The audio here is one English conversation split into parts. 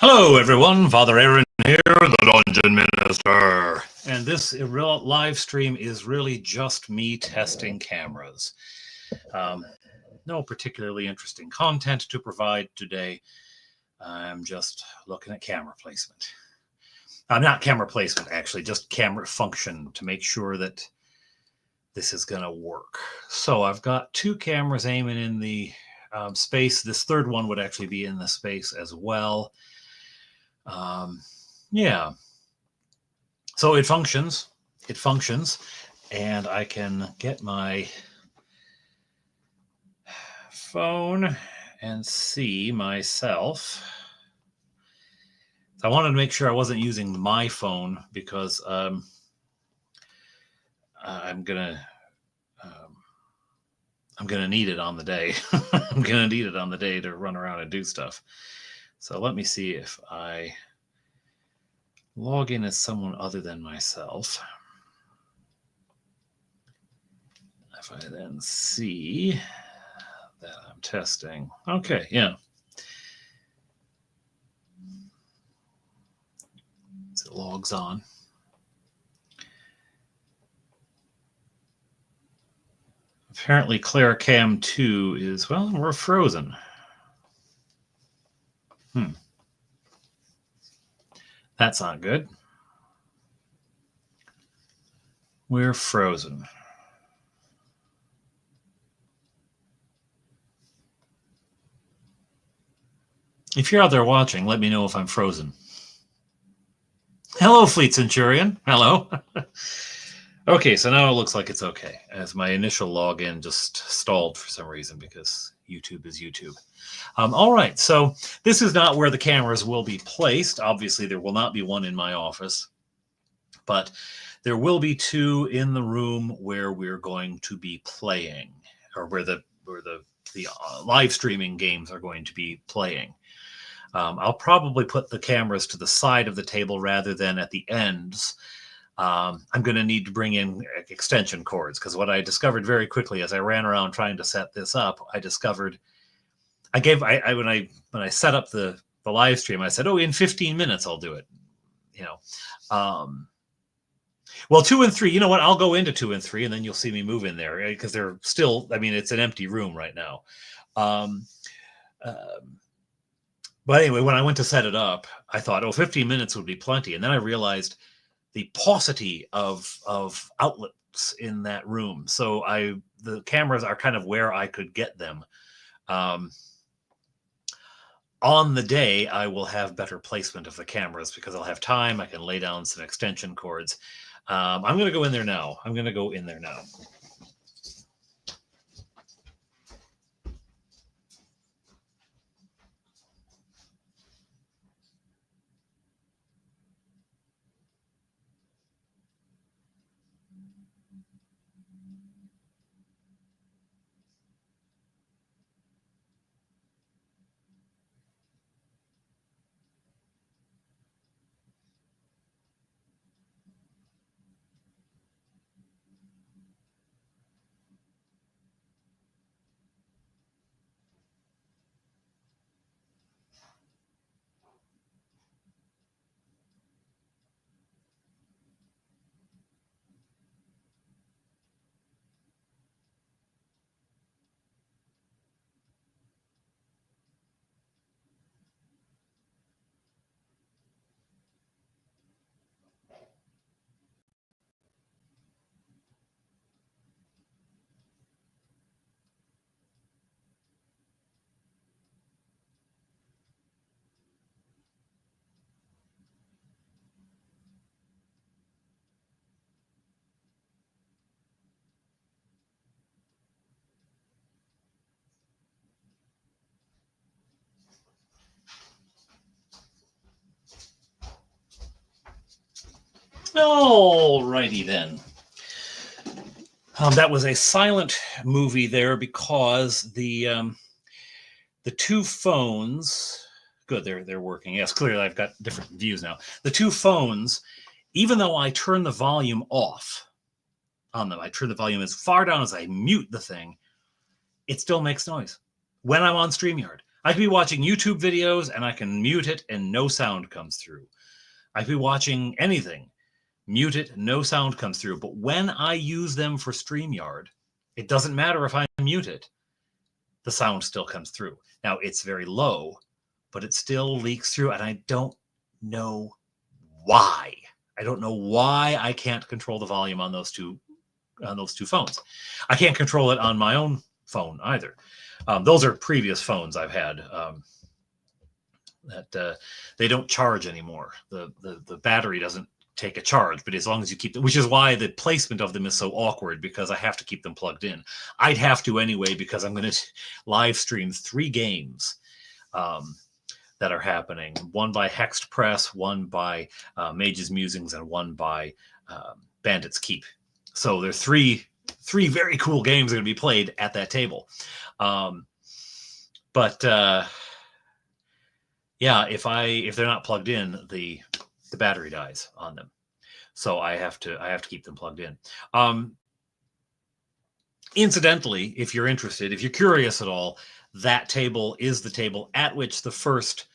Hello everyone, Father Aaron here, the Dungeon Minister. And this live stream is really just me testing cameras. No particularly interesting content to provide today. I'm just looking at camera placement. Not camera placement, actually, just camera function to make sure that this is going to work. So I've got two cameras aiming in the space. This third one would actually be in the space as well. Yeah, so it functions, and I can get my phone and see myself. I wanted to make sure I wasn't using my phone because I'm gonna need it on the day. I'm gonna need it on the day to run around and do stuff. So let me see if I log in as someone other than myself. If I then see that I'm testing. Okay, yeah. So it logs on. Apparently CleriCon 2 is, well, we're frozen. That's not good. We're frozen. If you're out there watching, let me know if I'm frozen. Hello, Fleet Centurion. Hello. Okay, so now it looks like it's okay, as my initial login just stalled for some reason because YouTube is YouTube. All right, so this is not where the cameras will be placed. Obviously, there will not be one in my office, but there will be two in the room where we're going to be playing, or where the live streaming games are going to be playing. I'll probably put the cameras to the side of the table rather than at the ends. I'm going to need to bring in extension cords because what I discovered very quickly as I ran around trying to set this up, I discovered when I set up the live stream, I said, oh, in 15 minutes I'll do it. Well, 2 and 3, you know what? I'll go into 2 and 3 and then you'll see me move in there because they're still, I mean, it's an empty room right now. But anyway, when I went to set it up, I thought, 15 minutes would be plenty. And then I realized the paucity of outlets in that room. So the cameras are kind of where I could get them. On the day, I will have better placement of the cameras because I'll have time. I can lay down some extension cords. I'm going to go in there now. All righty then. That was a silent movie there because the two phones, good, they're working. Yes, clearly I've got different views now. The two phones, even though I turn the volume off on them, I turn the volume as far down as I mute the thing, it still makes noise when I'm on StreamYard. I could be watching YouTube videos and I can mute it and no sound comes through. I could be watching anything, mute it, no sound comes through. But when I use them for StreamYard, it doesn't matter if I mute it, the sound still comes through. Now, it's very low, but it still leaks through, and I don't know why. I don't know why I can't control the volume on those two phones. I can't control it on my own phone either. Those are previous phones I've had that they don't charge anymore. The battery doesn't take a charge, but as long as you keep them, which is why the placement of them is so awkward, because I have to keep them plugged in. I'd have to anyway, because I'm going to live stream 3 games that are happening. One by Hexed Press, one by Mage's Musings, and one by Bandit's Keep. So there's three very cool games that are going to be played at that table. Yeah, if they're not plugged in, the battery dies on them. So I have to keep them plugged in. Incidentally, if you're interested, if you're curious at all, that table is the table at which the first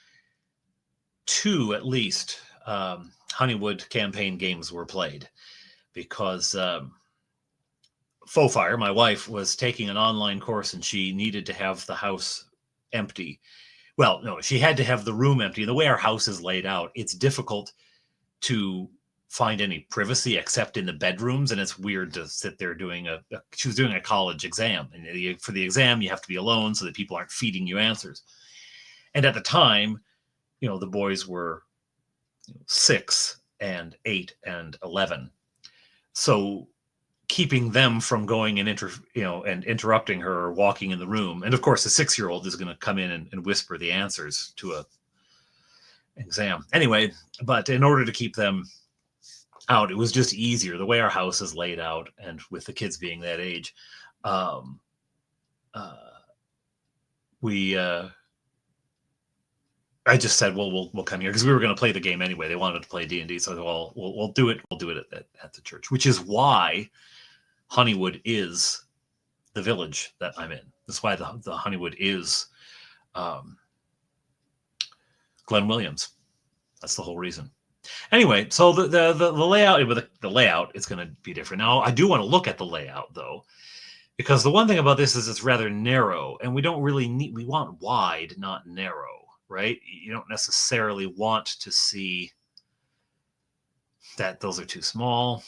2, at least, Honeywood campaign games were played, because Faux-Fire, my wife, was taking an online course and she needed to have the house empty. Well, no, she had to have the room empty. The way our house is laid out, it's difficult to find any privacy except in the bedrooms, and it's weird to sit there doing she was doing a college exam, and for the exam you have to be alone so that people aren't feeding you answers. And at the time, the boys were 6 and 8 and 11, so keeping them from going and interrupting her or walking in the room, and of course the 6-year-old is going to come in and whisper the answers to a exam anyway. But in order to keep them out, it was just easier the way our house is laid out, and with the kids being that age, I just said, well, we'll come here, because we were going to play the game anyway. They wanted to play D&D, so I said, well, we'll do it. We'll do it at the church, which is why Honeywood is the village that I'm in. That's why the Honeywood is Glenn Williams. That's the whole reason. Anyway, so the layout, the layout is going to be different. Now, I do want to look at the layout, though, because the one thing about this is it's rather narrow, and we don't really need, we want wide, not narrow, right? You don't necessarily want to see that those are too small.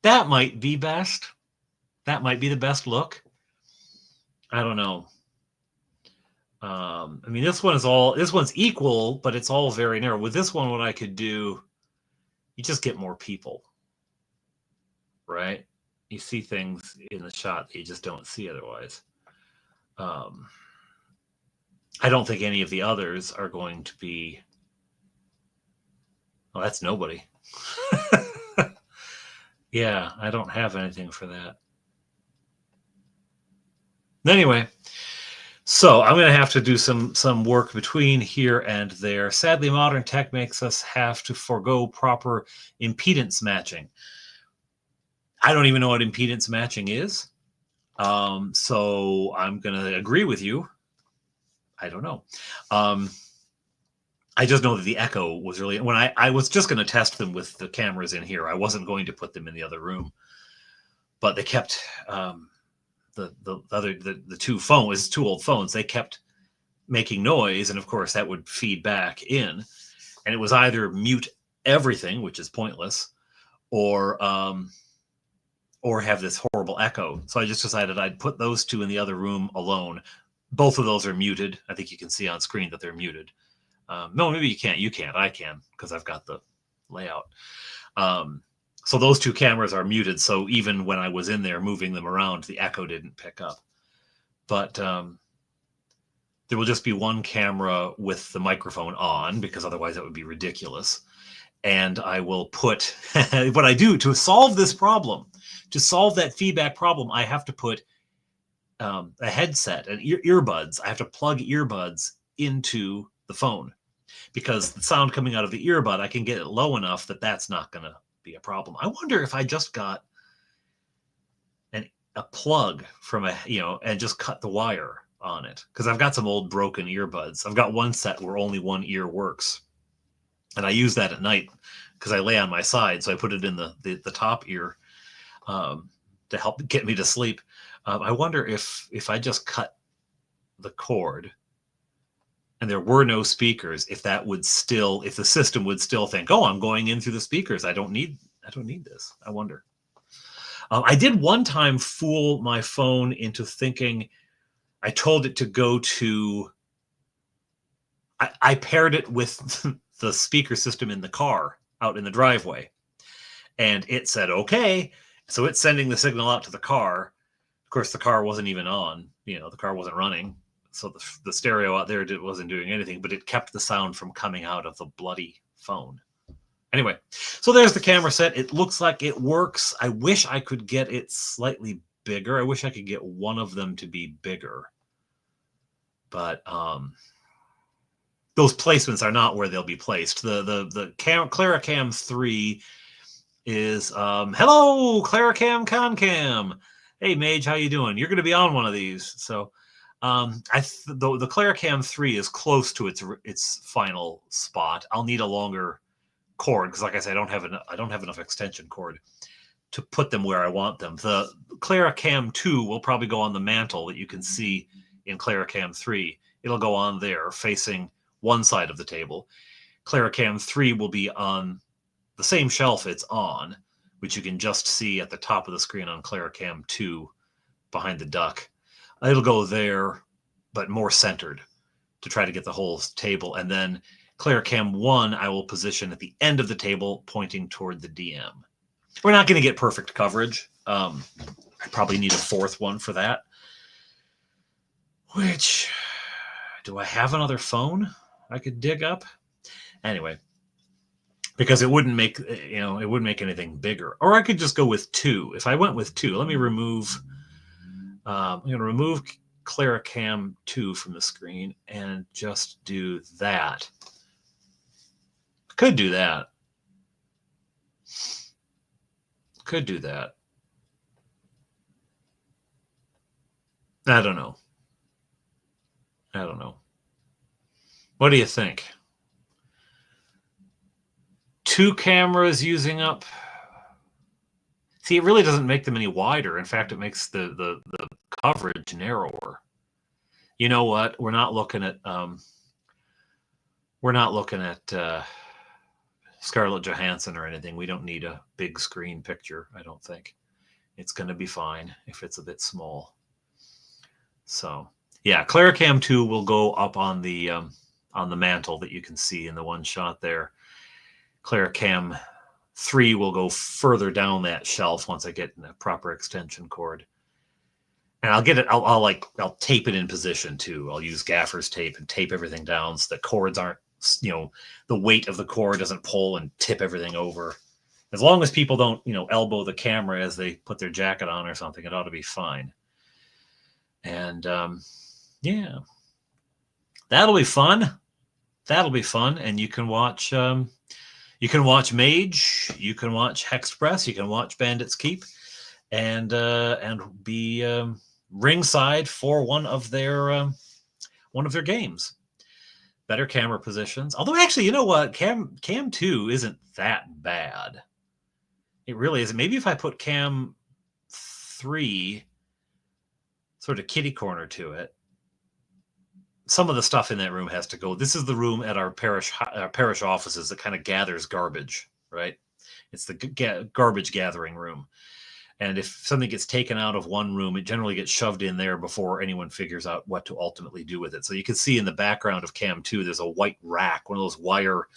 That might be best. That might be the best look. I don't know. I mean, this one's equal, but it's all very narrow. With this one, what I could do, you just get more people, right? You see things in the shot that you just don't see otherwise. I don't think any of the others are going to be. Well, that's nobody. Yeah, I don't have anything for that. Anyway, so I'm going to have to do some work between here and there. Sadly, modern tech makes us have to forego proper impedance matching. I don't even know what impedance matching is. So I'm going to agree with you. I don't know. I just know that the echo was really, when I was just going to test them with the cameras in here. I wasn't going to put them in the other room, but they kept, the two old phones, they kept making noise. And of course that would feed back in, and it was either mute everything, which is pointless, or have this horrible echo. So I just decided I'd put those two in the other room alone. Both of those are muted. I think you can see on screen that they're muted. No, maybe you can't. You can't. I can, because I've got the layout. So those two cameras are muted. So even when I was in there moving them around, the echo didn't pick up. But there will just be one camera with the microphone on, because otherwise that would be ridiculous. And I will put what I do to solve this problem, to solve that feedback problem. I have to put a headset and earbuds. I have to plug earbuds into the phone, because the sound coming out of the earbud, I can get it low enough that that's not going to be a problem. I wonder if I just got a plug from and just cut the wire on it because I've got some old broken earbuds. I've got one set where only one ear works, and I use that at night because I lay on my side, so I put it in the top ear to help get me to sleep. I wonder if I just cut the cord and there were no speakers, if the system would still think, oh, I'm going in through the speakers. I don't need this. I wonder. I did one time fool my phone into thinking. I told it to go to. I paired it with the speaker system in the car out in the driveway, and it said okay. So it's sending the signal out to the car. Of course, the car wasn't even on. The car wasn't running. So the stereo out there wasn't doing anything, but it kept the sound from coming out of the bloody phone. Anyway, so there's the camera set. It looks like it works. I wish I could get it slightly bigger. I wish I could get one of them to be bigger. But those placements are not where they'll be placed. The CleriCam 3 is hello, CleriCam Concam. Hey, Mage, how you doing? You're going to be on one of these. So the CleriCam 3 is close to its final spot. I'll need a longer cord because, like I said, I don't have enough extension cord to put them where I want them. The CleriCam 2 will probably go on the mantle that you can see in CleriCam 3. It'll go on there facing one side of the table. CleriCam 3 will be on the same shelf it's on, which you can just see at the top of the screen on CleriCam 2 behind the duck. It'll go there, but more centered to try to get the whole table. And then CleriCam 1, I will position at the end of the table, pointing toward the DM. We're not going to get perfect coverage. I probably need a fourth one for that. Which, do I have another phone I could dig up? Anyway, because it wouldn't make anything bigger. Or I could just go with 2. If I went with 2, let me remove. I'm going to remove CleriCam 2 from the screen and just do that. Could do that. Could do that. I don't know. What do you think? 2 cameras using up. See, it really doesn't make them any wider. In fact, it makes the coverage narrower. You know what? We're not looking at Scarlett Johansson or anything. We don't need a big screen picture, I don't think. It's going to be fine if it's a bit small. So, yeah, CleriCam 2 will go up on the mantle that you can see in the one shot there. CleriCam 3 will go further down that shelf once I get a proper extension cord. And I'll get it. I'll tape it in position too. I'll use gaffer's tape and tape everything down so the cords aren't, the weight of the cord doesn't pull and tip everything over. As long as people don't, elbow the camera as they put their jacket on or something, it ought to be fine. And yeah, that'll be fun. And you can watch Mage, you can watch Hexpress, you can watch Bandit's Keep, and be ringside for one of their games. Better camera positions. Although actually, you know what? Cam 2 isn't that bad. It really isn't. Maybe if I put Cam 3 sort of kitty corner to it, some of the stuff in that room has to go. This is the room at our parish offices that kind of gathers garbage, right? It's the garbage gathering room. And if something gets taken out of one room, it generally gets shoved in there before anyone figures out what to ultimately do with it. So you can see in the background of Cam 2, there's a white rack, one of those wire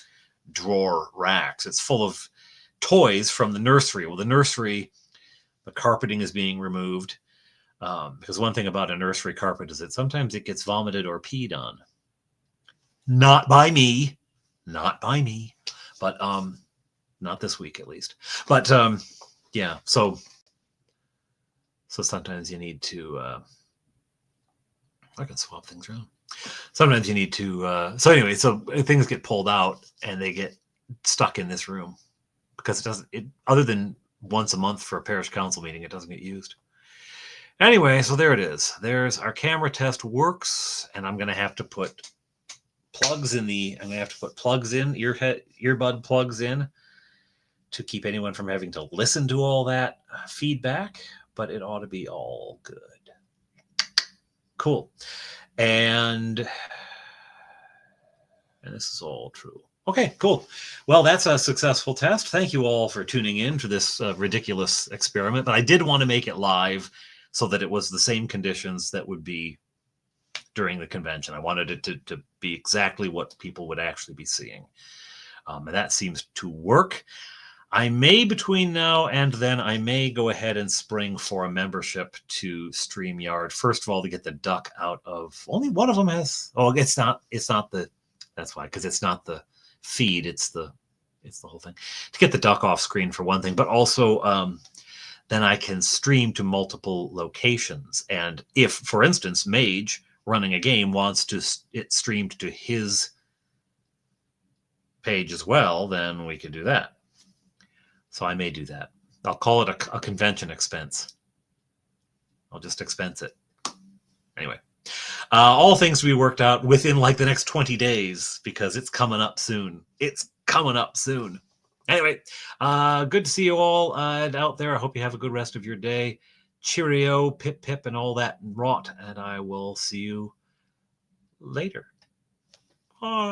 drawer racks. It's full of toys from the nursery. Well, the nursery, the carpeting is being removed. Because one thing about a nursery carpet is that sometimes it gets vomited or peed on. Not by me, but not this week at least. But yeah, so sometimes you need to. I can swap things around. Sometimes you need to. So anyway, so things get pulled out and they get stuck in this room because it doesn't. Other than once a month for a parish council meeting, it doesn't get used. Anyway, so there it is. There's our camera test works, and I'm going to have to put plugs in earbud plugs in to keep anyone from having to listen to all that feedback, but it ought to be all good. Cool. And this is all true. Okay, cool. Well, that's a successful test. Thank you all for tuning in to this ridiculous experiment, but I did want to make it live so that it was the same conditions that would be during the convention. I wanted it to be exactly what people would actually be seeing. And that seems to work. I may, between now and then, I may go ahead and spring for a membership to StreamYard. First of all, to get the duck out of, only one of them has, it's not the, that's why, because it's not the feed, it's the whole thing. To get the duck off screen for one thing, but also then I can stream to multiple locations. And if, for instance, Mage running a game wants it streamed to his page as well, then we can do that. So I may do that. I'll call it a convention expense. I'll just expense it. Anyway, all things to be worked out within like the next 20 days because it's coming up soon. It's coming up soon. Anyway, good to see you all out there. I hope you have a good rest of your day. Cheerio, pip, pip, and all that rot. And I will see you later. Bye.